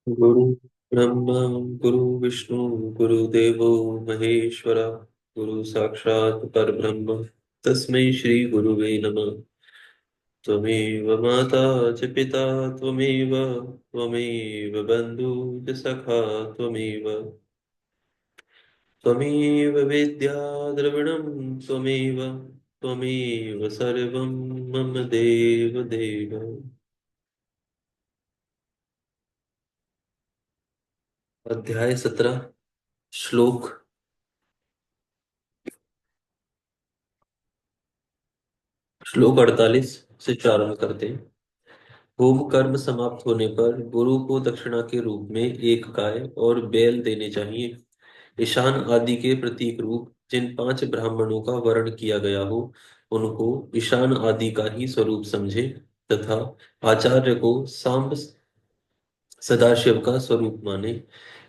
गुरु ब्रह्मा गुरु विष्णु गुरुदेवो महेश्वरा गुरु साक्षात् परब्रह्म तस्मै श्री गुरुवे नमः। त्वमेव माता च पिता त्वमेव त्वमेव बन्धु च सखा त्वमेव त्वमेव विद्या द्रविणं त्वमेव त्वमेव सर्वं मम देव देव। अध्याय 17 श्लोक श्लोक 48 से प्रारंभ करते हैं। होम कर्म समाप्त होने पर गुरु को दक्षिणा के रूप में एक गाय और बैल देने चाहिए। ईशान आदि के प्रतीक रूप जिन 5 ब्राह्मणों का वर्ण किया गया हो उनको ईशान आदि का ही स्वरूप समझे तथा आचार्य को सांब सदाशिव का स्वरूप माने।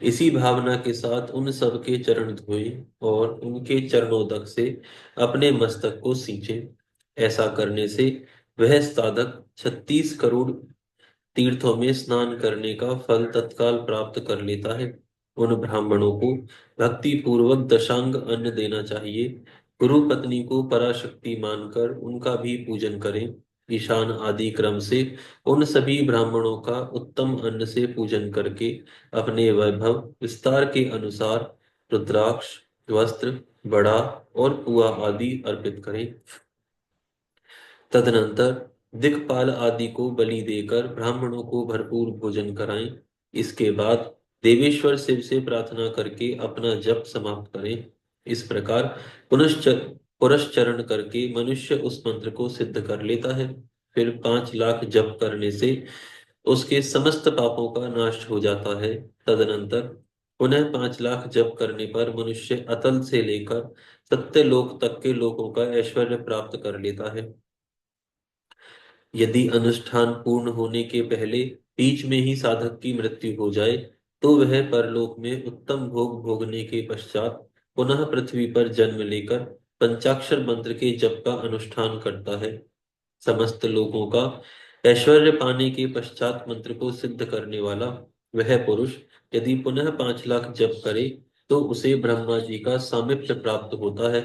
इसी भावना के साथ उन सब के चरण धोए और उनके चरणोदक से अपने मस्तक को सींचे। ऐसा करने से वह साधक 36 करोड़ तीर्थों में स्नान करने का फल तत्काल प्राप्त कर लेता है। उन ब्राह्मणों को भक्ति पूर्वक दशांग अन्न देना चाहिए। गुरु पत्नी को पराशक्ति मानकर उनका भी पूजन करें। ईशान आदि क्रम से उन सभी ब्राह्मणों का उत्तम अन्न से पूजन करके अपने वैभव विस्तार के अनुसार रुद्राक्ष वस्त्र बड़ा और पुआ आदि अर्पित करें। तदनंतर दिक्पाल आदि को बलि देकर ब्राह्मणों को भरपूर भोजन कराएं। इसके बाद देवेश्वर शिव से प्रार्थना करके अपना जप समाप्त करें। इस प्रकार पुनश्च पुरश्चरण करके मनुष्य उस मंत्र को सिद्ध कर लेता है। फिर 5 लाख जप करने से उसके समस्त पापों का नाश हो जाता है। तदनंतर पुनः 5 लाख जप करने पर मनुष्य अतल से लेकर सत्यलोक तक के लोगों का ऐश्वर्य प्राप्त कर लेता है। यदि अनुष्ठान पूर्ण होने के पहले बीच में ही साधक की मृत्यु हो जाए तो वह परलोक में उत्तम भोग भोगने के पश्चात पुनः पृथ्वी पर जन्म लेकर पंचाक्षर मंत्र के जप का अनुष्ठान करता है। समस्त लोगों का ऐश्वर्य पाने के पश्चात मंत्र को सिद्ध करने वाला वह पुरुष यदि पुनः 5 लाख जप करे तो उसे ब्रह्मा जी का सामीप्य प्राप्त होता है।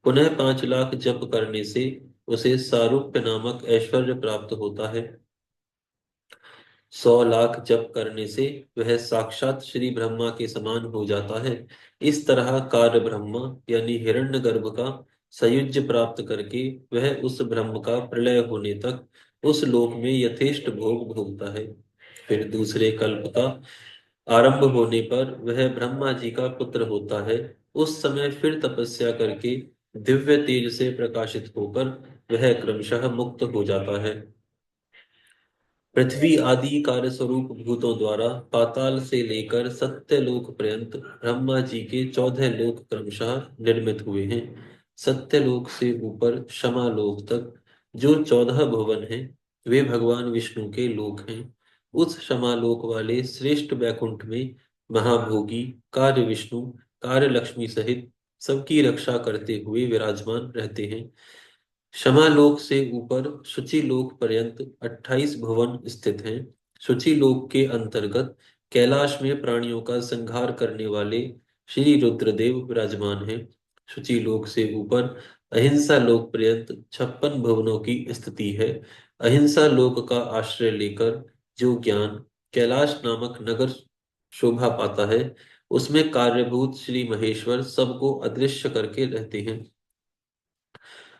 पुनः 5 लाख जप करने से उसे सारूप्य नामक ऐश्वर्य प्राप्त होता है। 100 लाख जप करने से वह साक्षात श्री ब्रह्मा के समान हो जाता है। इस तरह कार्य ब्रह्मा यानी हिरण्यगर्भ का सयुज्य प्राप्त करके वह उस ब्रह्म का प्रलय होने तक उस लोक में यथेष्ट भोग भोगता है। फिर दूसरे कल्प का आरंभ होने पर वह ब्रह्मा जी का पुत्र होता है। उस समय फिर तपस्या करके दिव्य तेज से प्रकाशित होकर वह क्रमशः मुक्त हो जाता है। पृथ्वी आदि कार्य स्वरूप भूतों द्वारा पाताल से लेकर सत्यलोक पर्यंत ब्रह्मा जी के 14 लोक क्रमशः निर्मित हुए हैं। सत्यलोक से ऊपर शमालोक तक जो 14 भुवन हैं वे भगवान विष्णु के लोक हैं। उस शमालोक वाले श्रेष्ठ वैकुंठ में महाभोगी कार्य विष्णु कार्य लक्ष्मी सहित सबकी रक्षा करते हुए विराजमान रहते हैं। शमालोक से ऊपर शुचि लोक पर्यंत 28 भुवन स्थित हैं। शुचि लोक के अंतर्गत कैलाश में प्राणियों का संहार करने वाले श्री रुद्रदेव विराजमान हैं। शुचि लोक से ऊपर अहिंसा लोक पर्यंत 56 भुवनों की स्थिति है। अहिंसा लोक का आश्रय लेकर जो ज्ञान कैलाश नामक नगर शोभा पाता है उसमें कार्यभूत श्री महेश्वर सबको अदृश्य करके रहते हैं।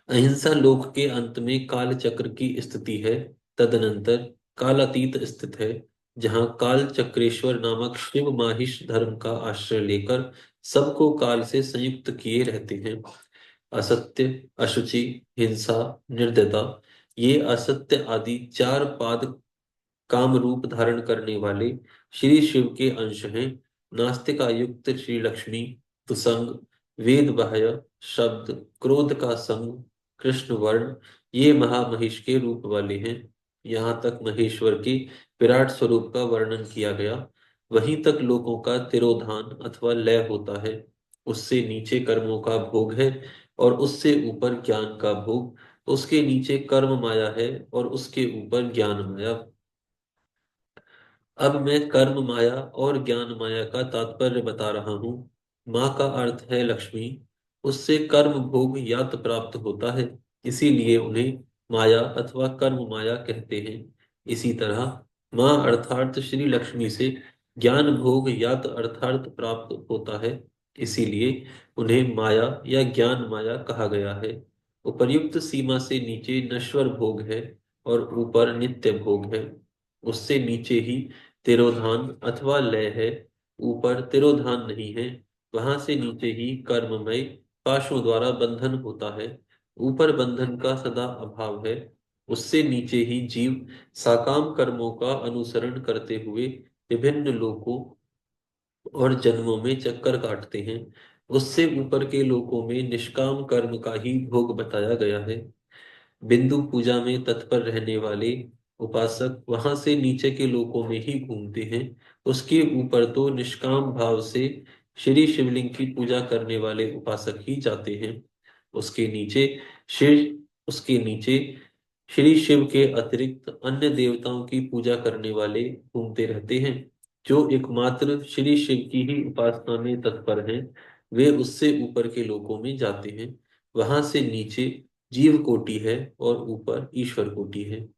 अहिंसा लोक के अंत में काल चक्र की स्थिति है। तदनंतर कालातीत स्थित है जहाँ काल चक्रेश्वर नामक शिव माहिष धर्म का आश्रय लेकर सबको काल से संयुक्त किए रहते हैं। असत्य अशुचि हिंसा निर्दयता ये असत्य आदि 4 पाद काम रूप धारण करने वाले श्री शिव के अंश हैं। नास्तिकायुक्त श्री लक्ष्मी तुसंग वेद बाह्य शब्द क्रोध का संग कृष्ण वर्ण ये महामहिष के रूप वाले हैं। यहाँ तक महेश्वर के विराट स्वरूप का वर्णन किया गया। वहीं तक लोगों का तिरोधान अथवा लय होता है। उससे नीचे कर्मों का भोग है और उससे ऊपर ज्ञान का भोग। उसके नीचे कर्म माया है और उसके ऊपर ज्ञान माया। अब मैं कर्म माया और ज्ञान माया का तात्पर्य बता रहा हूँ। माँ का अर्थ है लक्ष्मी। उससे कर्म भोग यात प्राप्त होता है, इसीलिए उन्हें माया अथवा कर्म माया कहते हैं। इसी तरह माँ अर्थात श्री लक्ष्मी से ज्ञान भोग यात अर्थात प्राप्त होता है, इसीलिए उन्हें माया या ज्ञान माया कहा गया है। उपर्युक्त सीमा से नीचे नश्वर भोग है और ऊपर नित्य भोग है। उससे नीचे ही तिरोधान अथवा लय है, ऊपर तिरोधान नहीं है। वहां से नीचे ही कर्ममय पाशों द्वारा बंधन होता है, ऊपर बंधन का सदा अभाव है। उससे नीचे ही जीव साकाम कर्मों का अनुसरण करते हुए विभिन्न लोकों और जन्मों में चक्कर काटते हैं। उससे ऊपर के लोकों में निष्काम कर्म का ही भोग बताया गया है। बिंदु पूजा में तत्पर रहने वाले उपासक वहां से नीचे के लोकों में ही घूमते हैं। उसके ऊपर तो निष्काम भाव से श्री शिवलिंग की पूजा करने वाले उपासक ही जाते हैं। उसके नीचे उसके नीचे श्री शिव के अतिरिक्त अन्य देवताओं की पूजा करने वाले घूमते रहते हैं। जो एकमात्र श्री शिव की ही उपासना में तत्पर हैं, वे उससे ऊपर के लोकों में जाते हैं। वहां से नीचे जीव कोटि है और ऊपर ईश्वर कोटि है।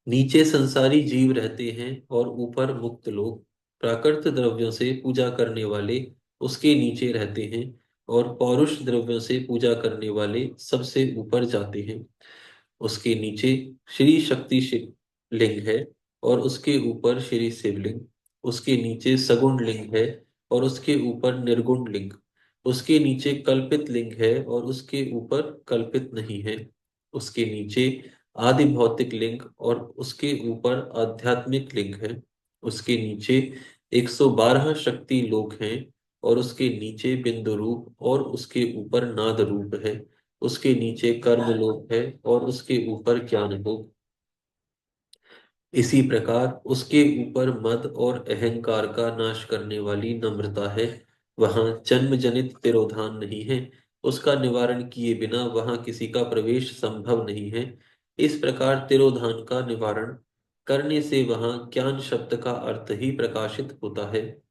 नीचे संसारी जीव रहते हैं और ऊपर मुक्त लोग। प्राकृत द्रव्यों से पूजा करने वाले उसके नीचे रहते हैं और पौरुष द्रव्यों से पूजा करने वाले सबसे ऊपर जाते हैं। उसके नीचे श्री शक्ति शिव लिंग है और उसके ऊपर श्री शिवलिंग। उसके नीचे सगुण लिंग है और उसके ऊपर निर्गुण लिंग। उसके नीचे कल्पित लिंग है और उसके ऊपर कल्पित नहीं है। उसके नीचे आदि भौतिक लिंग और उसके ऊपर आध्यात्मिक लिंग है। उसके नीचे 112 शक्ति लोक हैं और उसके नीचे बिंदु रूप और उसके ऊपर नाद रूप है। उसके नीचे कर्म लोक है और उसके ऊपर ज्ञान लोक। इसी प्रकार उसके ऊपर मद और अहंकार का नाश करने वाली नम्रता है। वहां जन्म जनित तिरोधान नहीं है। उसका निवारण किए बिना वहां किसी का प्रवेश संभव नहीं है। इस प्रकार तिरोधान का निवारण करने से वहां ज्ञान शब्द का अर्थ ही प्रकाशित होता है।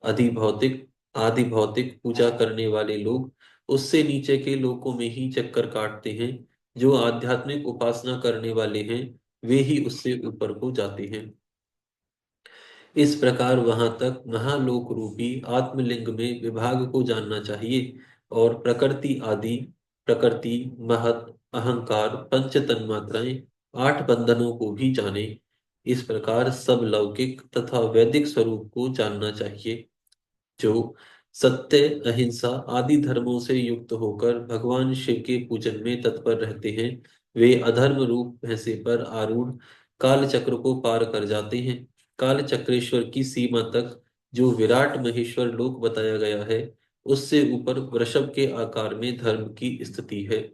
अधिभौतिक आदि भौतिक पूजा करने वाले लोग उससे नीचे के लोकों में ही चक्कर काटते हैं। जो आध्यात्मिक उपासना करने वाले हैं, वे ही उससे ऊपर को जाते हैं। इस प्रकार वहां तक महालोक रूपी आत्मलिंग में विभाग को जानना चाहिए और प्रकृति महत अहंकार पंच तन्मात्राएं 8 बंधनों को भी जाने। इस प्रकार सब लौकिक तथा वैदिक स्वरूप को जानना चाहिए। जो सत्य अहिंसा आदि धर्मों से युक्त होकर भगवान शिव के पूजन में तत्पर रहते हैं, वे अधर्म रूप भैंसे पर आरूढ़ काल चक्र को पार कर जाते हैं। काल चक्रेश्वर की सीमा तक जो विराट महेश्वर लोक बताया गया है, उससे ऊपर वृषभ के आकार में धर्म की स्थिति है।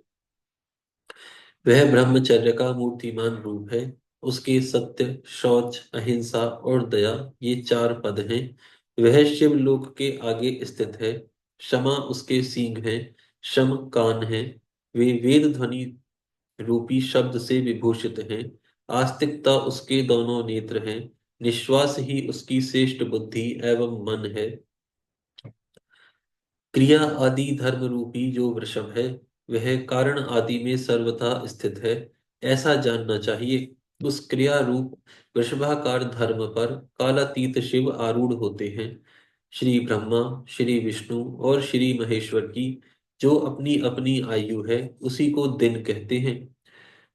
वह ब्रह्मचर्य का मूर्तिमान रूप है। उसके सत्य शौच अहिंसा और दया ये 4 पद हैं। वह शिवलोक के आगे स्थित है। क्षमा उसके सींग हैं, शम कान है। वे वेद ध्वनि रूपी शब्द से विभूषित हैं। आस्तिकता उसके दोनों नेत्र हैं। निश्वास ही उसकी श्रेष्ठ बुद्धि एवं मन है। क्रिया आदि धर्म रूपी जो वृषभ है, वह कारण आदि में सर्वथा स्थित है, ऐसा जानना चाहिए। उस क्रिया रूप वृषभाकार धर्म पर कालातीत शिव आरूढ़ होते हैं। श्री ब्रह्मा श्री विष्णु और श्री महेश्वर की जो अपनी अपनी आयु है, उसी को दिन कहते हैं।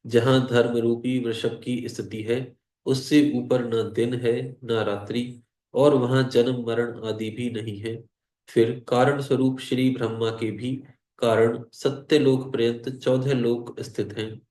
जहाँ धर्म रूपी वृषभ की स्थिति है, उससे ऊपर न दिन है न रात्रि, और वहाँ जन्म मरण आदि भी नहीं है। फिर कारण स्वरूप श्री ब्रह्मा के भी कारण सत्य लोक पर्यंत 14 लोक स्थित हैं।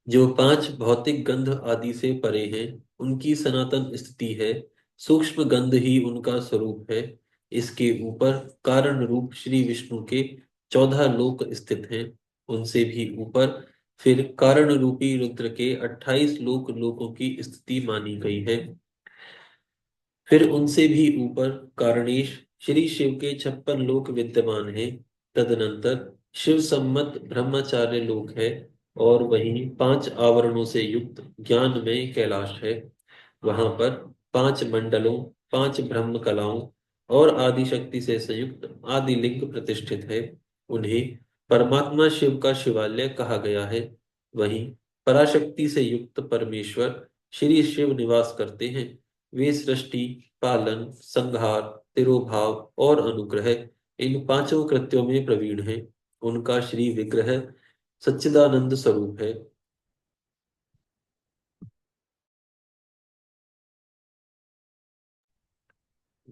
जो 5 भौतिक गंध आदि से परे हैं, उनकी सनातन स्थिति है। सूक्ष्म गंध ही उनका स्वरूप है। इसके ऊपर कारण रूप श्री विष्णु के 14 लोक स्थित हैं। उनसे भी ऊपर फिर कारण रूपी रुद्र के 28 लोकों की स्थिति मानी गई है। फिर उनसे भी ऊपर कारणेश श्री शिव के 56 लोक विद्यमान हैं। तदनंतर शिव सम्मत ब्रह्मचार्य लोक है और वहीं 5 आवरणों से युक्त ज्ञान में कैलाश है। वहां पर 5 मंडलों, 5 ब्रह्म कलाओं और आदि शक्ति से संयुक्त आदि लिंग प्रतिष्ठित है। उन्हें परमात्मा शिव का शिवालय कहा गया है। वहीं पराशक्ति से युक्त परमेश्वर श्री शिव निवास करते हैं। वे सृष्टि, पालन, संहार, तिरोभाव और अनुग्रह, इन पांचों कृत्यों में प्रवीण हैं। उनका श्री विग्रह सच्चिदानंद स्वरूप है।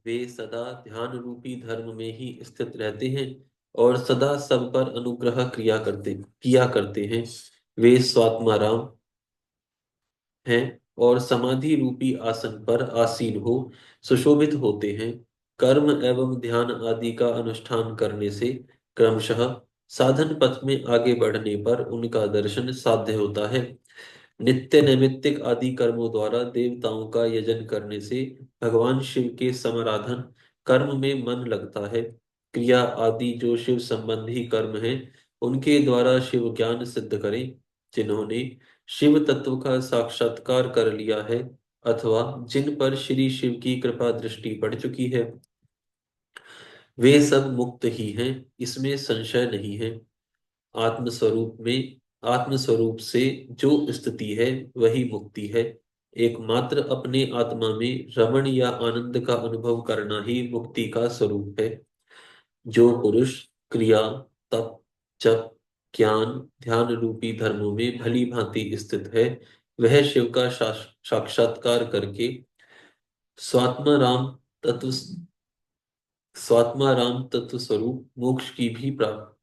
वे सदा ध्यान रूपी धर्म में ही स्थित रहते हैं और सदा सब पर अनुग्रह किया करते हैं। वे स्वात्माराम हैं और समाधि रूपी आसन पर आसीन हो सुशोभित होते हैं। कर्म एवं ध्यान आदि का अनुष्ठान करने से क्रमशः साधन पथ में आगे बढ़ने पर उनका दर्शन साध्य होता है। नित्य नैमित्तिक आदि कर्मों द्वारा देवताओं का यजन करने से भगवान शिव के समराधन कर्म में मन लगता है। क्रिया आदि जो शिव संबंधी कर्म हैं, उनके द्वारा शिव ज्ञान सिद्ध करें। जिन्होंने शिव तत्व का साक्षात्कार कर लिया है अथवा जिन पर श्री शिव की कृपा दृष्टि पड़ चुकी है, वे सब मुक्त ही हैं, इसमें संशय नहीं है। आत्मस्वरूप में आत्मस्वरूप से जो स्थिति है वही मुक्ति है। एकमात्र अपने आत्मा में रमण या आनंद का अनुभव करना ही मुक्ति का स्वरूप है। जो पुरुष क्रिया, तप, जप, ज्ञान, ध्यान रूपी धर्मों में भली भांति स्थित है, वह शिव का साक्षात्कार करके स्वात्मा राम तत्व स्वात्मा राम तत्व स्वरूप मोक्ष की भी प्राप्त।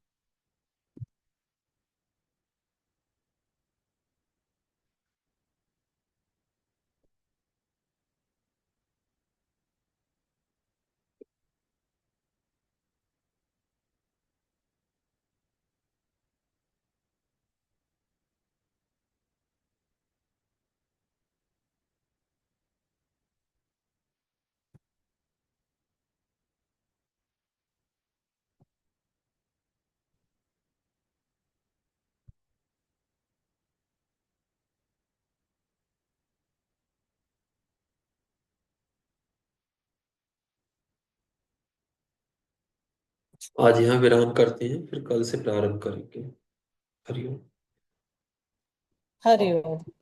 आज यहाँ विराम करते हैं, फिर कल से प्रारंभ करेंगे। हरिओम। हरिओम।